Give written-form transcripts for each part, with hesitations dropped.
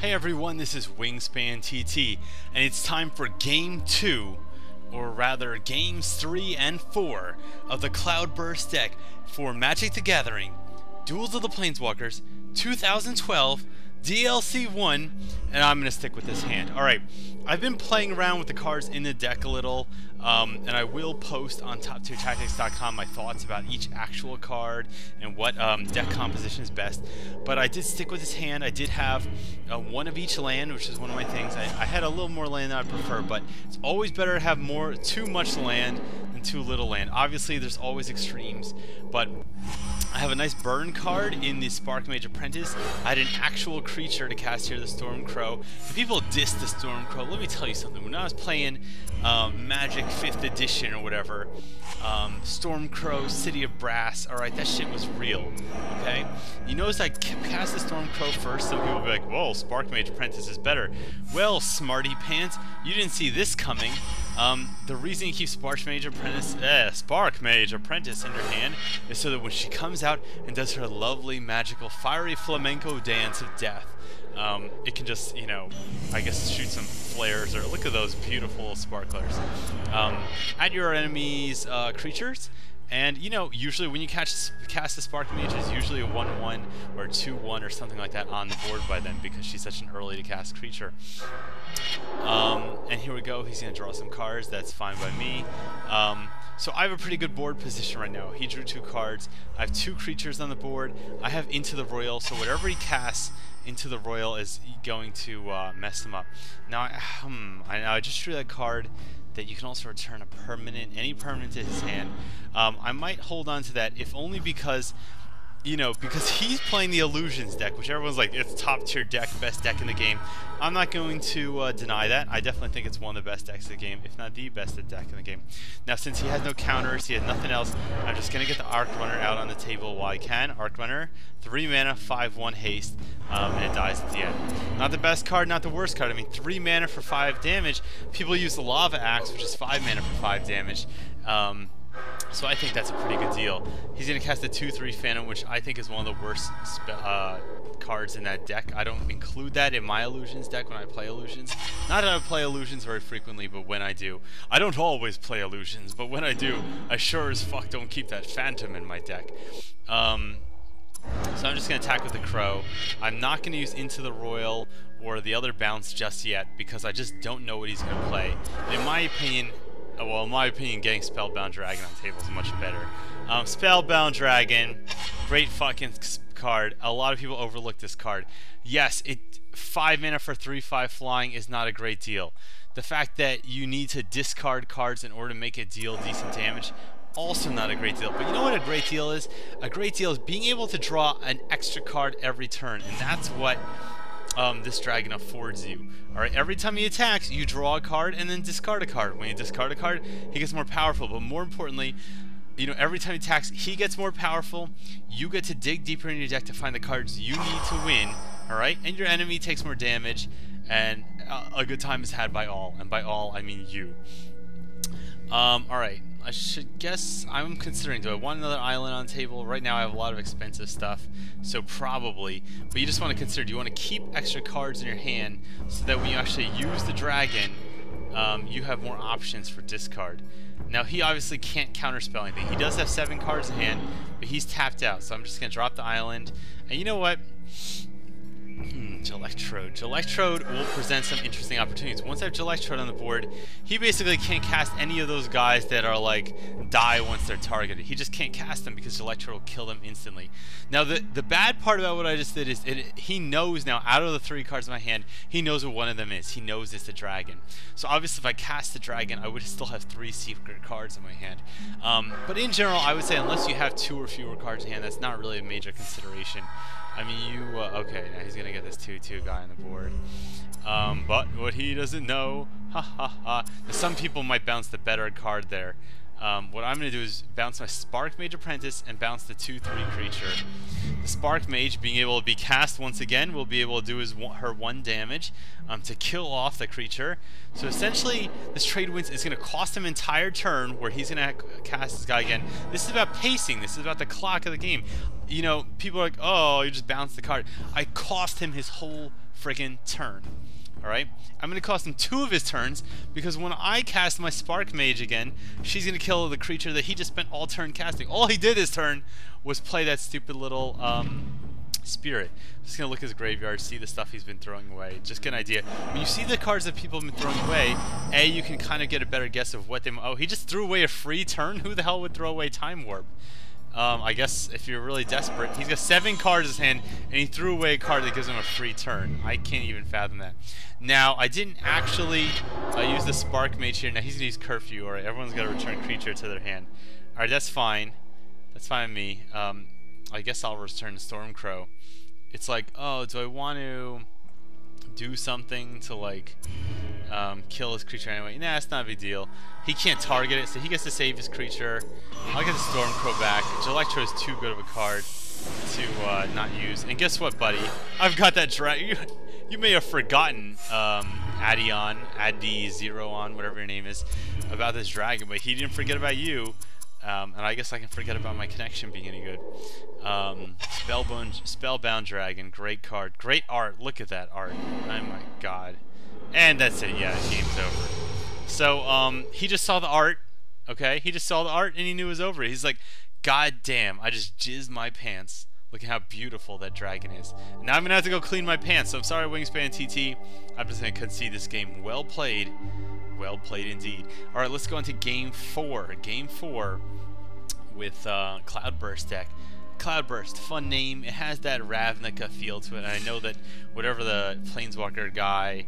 Hey everyone, this is WiNGSPANTT, and it's time for Game 2, or rather Games 3 and 4 of the Cloudburst deck for Magic the Gathering, Duels of the Planeswalkers, 2012, DLC 1, and I'm going to stick with this hand. Alright, I've been playing around with the cards in the deck a little, and I will post on TopTierTactics.com my thoughts about each actual card and what deck composition is best. But I did stick with this hand. I did have one of each land, which is one of my things. I had a little more land than I prefer, but it's always better to have too much land than too little land. Obviously, there's always extremes, but I have a nice burn card in the Spark Mage Apprentice. I had an actual creature to cast here, the Stormcrow. If people diss the Stormcrow, let me tell you something. When I was playing Magic 5th Edition or whatever, Stormcrow, City of Brass, alright, that shit was real, okay? You notice I cast the Stormcrow first, some people will be like, whoa, Spark Mage Apprentice is better. Well, smarty pants, you didn't see this coming. The reason you keep Spark Mage Apprentice in your hand is so that when she comes out and does her lovely, magical, fiery flamenco dance of death, it can just, you know, I guess shoot some flares, or look at those beautiful sparklers at your enemy's creatures. And, you know, usually when you cast the Spark Mage, it's usually a 1-1 or a 2-1 or something like that on the board by then, because she's such an early to cast creature. And here we go, he's going to draw some cards, that's fine by me. So I have a pretty good board position right now. He drew 2 cards, I have 2 creatures on the board, I have Into the Royal, so whatever he casts Into the Royal is going to mess him up. Now, I just drew that card that you can also return a permanent, any permanent to his hand. I might hold on to that, if only because, you know, because he's playing the Illusions deck, which everyone's like, it's top tier deck, best deck in the game. I'm not going to deny that. I definitely think it's one of the best decks in the game, if not the best deck in the game. Now, since he has no counters, he has nothing else, I'm just going to get the Arc Runner out on the table while I can. Arc Runner, 3 mana, 5/1 haste, and it dies at the end. Not the best card, not the worst card. I mean, 3 mana for 5 damage. People use the Lava Axe, which is 5 mana for 5 damage. So I think that's a pretty good deal. He's going to cast a 2/3 Phantom, which I think is one of the worst cards in that deck. I don't include that in my Illusions deck when I play Illusions. Not that I play Illusions very frequently, but when I do. I don't always play Illusions, but when I do, I sure as fuck don't keep that Phantom in my deck. So I'm just going to attack with the Crow. I'm not going to use Into the Royal or the other bounce just yet, because I just don't know what he's going to play. And in my opinion, getting Spellbound Dragon on the table is much better. Spellbound Dragon, great fucking card. A lot of people overlook this card. Yes, 5 mana for 3/5 flying is not a great deal. The fact that you need to discard cards in order to make it deal decent damage, also not a great deal. But you know what a great deal is? A great deal is being able to draw an extra card every turn, and that's what this dragon affords you. Alright, every time he attacks, you draw a card and then discard a card. When you discard a card, he gets more powerful. But more importantly, you know, every time he attacks, he gets more powerful. You get to dig deeper in your deck to find the cards you need to win. Alright, and your enemy takes more damage, and a good time is had by all. And by all, I mean you. Alright, I should guess, I'm considering, do I want another island on the table? Right now I have a lot of expensive stuff, so probably. But you just want to consider, do you want to keep extra cards in your hand so that when you actually use the dragon, you have more options for discard? Now, he obviously can't counterspell anything. He does have 7 cards in hand, but he's tapped out, so I'm just going to drop the island. And you know what? Electrode. Electrode will present some interesting opportunities. Once I have Electrode on the board, he basically can't cast any of those guys that are like die once they're targeted. He just can't cast them because Electrode will kill them instantly. Now the bad part about what I just did is he knows now, out of the 3 cards in my hand, he knows what one of them is. He knows it's the dragon. So obviously if I cast the dragon, I would still have 3 secret cards in my hand. But in general, I would say unless you have 2 or fewer cards in hand, that's not really a major consideration. I mean, okay, now he's gonna get this 2/2 guy on the board. But what he doesn't know, ha ha ha. Now, some people might bounce the better card there. What I'm going to do is bounce my Spark Mage Apprentice and bounce the 2/3 creature. The Spark Mage, being able to be cast once again, will be able to do her 1 damage to kill off the creature. So essentially, this trade wins is going to cost him an entire turn where he's going to cast this guy again. This is about pacing. This is about the clock of the game. You know, people are like, oh, you just bounced the card. I cost him his whole friggin' turn. Alright? I'm going to cost him 2 of his turns, because when I cast my Spark Mage again, she's going to kill the creature that he just spent all turn casting. All he did this turn was play that stupid little Spirit. I'm just going to look at his graveyard, see the stuff he's been throwing away, just get an idea. When you see the cards that people have been throwing away, A, you can kind of get a better guess of what they... Oh, he just threw away a free turn? Who the hell would throw away Time Warp? I guess if you're really desperate, he's got 7 cards in his hand, and he threw away a card that gives him a free turn. I can't even fathom that. Now, I didn't actually use the Spark Mage here. Now, he's going to use Curfew. Alright, everyone's got to return creature to their hand. Alright, that's fine. That's fine with me. I guess I'll return Stormcrow. It's like, oh, do I want to do something to, like, kill his creature anyway? Nah, it's not a big deal. He can't target it, so he gets to save his creature. I'll get the Stormcrow back. Electro is too good of a card to not use. And guess what, buddy? I've got that dragon. You may have forgotten, Addy0on, whatever your name is, about this dragon, but he didn't forget about you. And I guess I can forget about my connection being any good. Spellbound Dragon, great card. Great art. Look at that art. Oh my god. And that's it. Yeah, the game's over. So, he just saw the art. Okay? He just saw the art and he knew it was over. He's like, god damn, I just jizzed my pants. Look at how beautiful that dragon is. And now I'm going to have to go clean my pants. So I'm sorry, WiNGSPANTT. I'm just going to concede this game. Well played. Well played indeed. Alright, let's go into Game 4. Game 4 with Cloudburst deck. Cloudburst, fun name. It has that Ravnica feel to it. And I know that whatever the Planeswalker guy...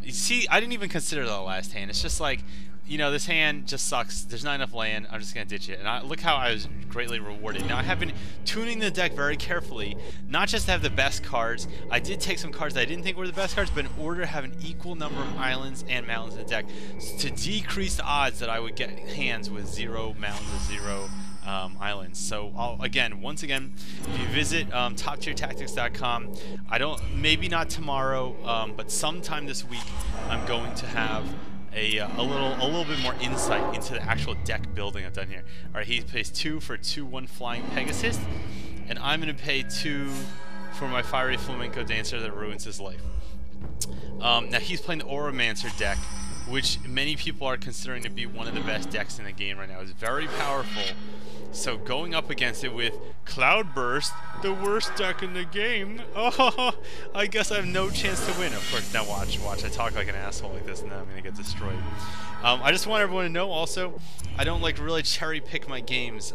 you see, I didn't even consider the last hand. It's just like, you know, this hand just sucks. There's not enough land. I'm just going to ditch it. And look how I was greatly rewarded. Now, I have been tuning the deck very carefully, not just to have the best cards. I did take some cards that I didn't think were the best cards, but in order to have an equal number of islands and mountains in the deck, to decrease the odds that I would get hands with 0 mountains or 0 islands. So once again, if you visit toptiertactics.com, maybe not tomorrow, but sometime this week, I'm going to have a little bit more insight into the actual deck building I've done here. Alright, he pays 2 for 2/1 Flying Pegasus, and I'm going to pay 2 for my Fiery Flamenco Dancer that ruins his life. Now he's playing the Auramancer deck, which many people are considering to be one of the best decks in the game right now. It's very powerful. So going up against it with Cloudburst, the worst deck in the game, oh, I guess I have no chance to win. Of course, now watch, I talk like an asshole like this and then I'm going to get destroyed. I just want everyone to know also, I don't like really cherry pick my games.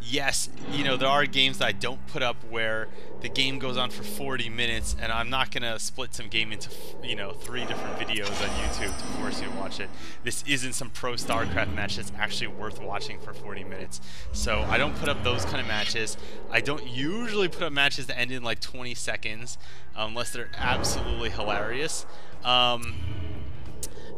Yes, you know, there are games that I don't put up where the game goes on for 40 minutes and I'm not going to split some game into, you know, 3 different videos on YouTube to force you to watch it. This isn't some pro StarCraft match that's actually worth watching for 40 minutes. So I don't put up those kind of matches. I don't usually put up matches that end in like 20 seconds unless they're absolutely hilarious.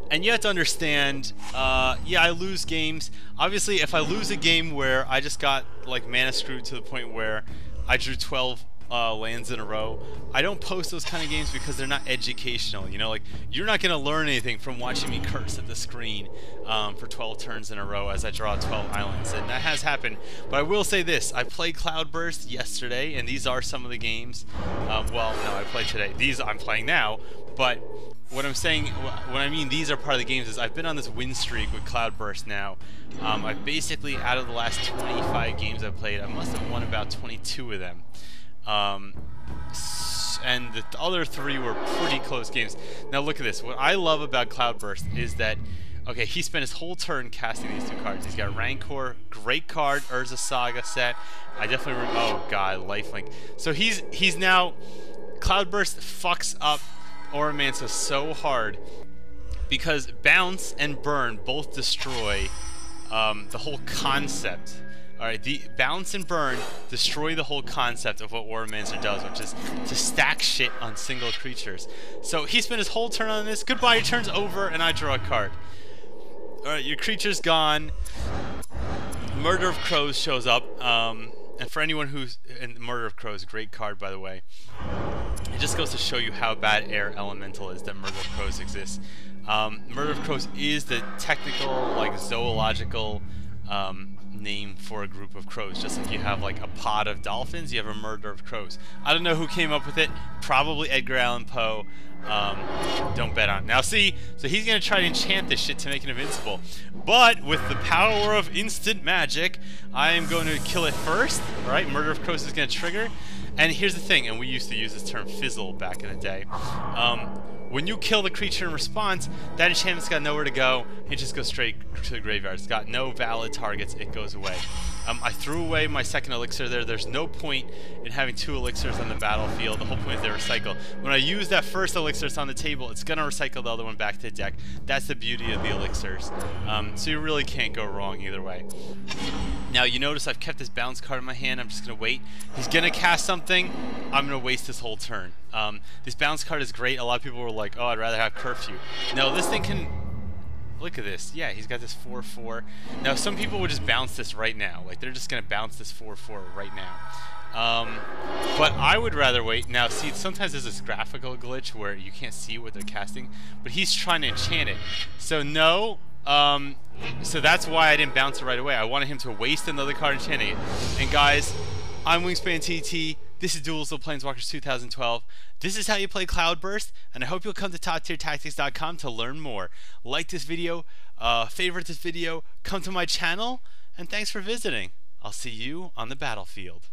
And you have to understand, yeah, I lose games. Obviously, if I lose a game where I just got like mana screwed to the point where I drew 12 lands in a row, I don't post those kind of games because they're not educational. You know, like, you're not going to learn anything from watching me curse at the screen for 12 turns in a row as I draw 12 islands. And that has happened. But I will say this. I played Cloudburst yesterday, and these are some of the games. Well, no, I played today. These I'm playing now, but... what I'm saying, when I mean these are part of the games, is I've been on this win streak with Cloudburst now. I've basically, out of the last 25 games I've played, I must have won about 22 of them. And the other 3 were pretty close games. Now look at this. What I love about Cloudburst is that, okay, he spent his whole turn casting these 2 cards. He's got Rancor, great card, Urza Saga set. I definitely, oh god, lifelink. So he's now, Cloudburst fucks up Auramancer so hard because bounce and burn both destroy the whole concept. Alright, the bounce and burn destroy the whole concept of what Auramancer does, which is to stack shit on single creatures. So he spent his whole turn on this. Goodbye, your turn's over, and I draw a card. Alright, your creature's gone. Murder of Crows shows up. And for anyone who's... and Murder of Crows, great card, by the way. It just goes to show you how bad Air Elemental is that Murder of Crows exists. Murder of Crows is the technical, like, zoological name for a group of crows. Just like you have like a pod of dolphins, you have a murder of crows. I don't know who came up with it. Probably Edgar Allan Poe. Don't bet on it. Now see, so he's gonna try to enchant this shit to make it invincible. But with the power of instant magic, I am going to kill it first. Alright, Murder of Crows is gonna trigger. And here's the thing, and we used to use this term fizzle back in the day. When you kill the creature in response, that enchantment's got nowhere to go. It just goes straight to the graveyard. It's got no valid targets. It goes away. I threw away my second elixir there. There's no point in having 2 elixirs on the battlefield. The whole point is they recycle. When I use that first elixir that's on the table, it's going to recycle the other one back to the deck. That's the beauty of the elixirs. So you really can't go wrong either way. Now, you notice I've kept this bounce card in my hand. I'm just going to wait. He's going to cast something. I'm going to waste this whole turn. This bounce card is great. A lot of people were like, oh, I'd rather have Curfew. No, this thing can... Look at this. Yeah, he's got this 4/4. Now, some people would just bounce this right now. Like, they're just going to bounce this 4/4 right now. But I would rather wait. Now, see, sometimes there's this graphical glitch where you can't see what they're casting, but he's trying to enchant it. So, no. So that's why I didn't bounce it right away. I wanted him to waste another card enchanting it. And guys, I'm WiNGSPANTT. This is Duels of Planeswalkers 2012. This is how you play Cloudburst, and I hope you'll come to TopTierTactics.com to learn more. Like this video, favorite this video, come to my channel, and thanks for visiting. I'll see you on the battlefield.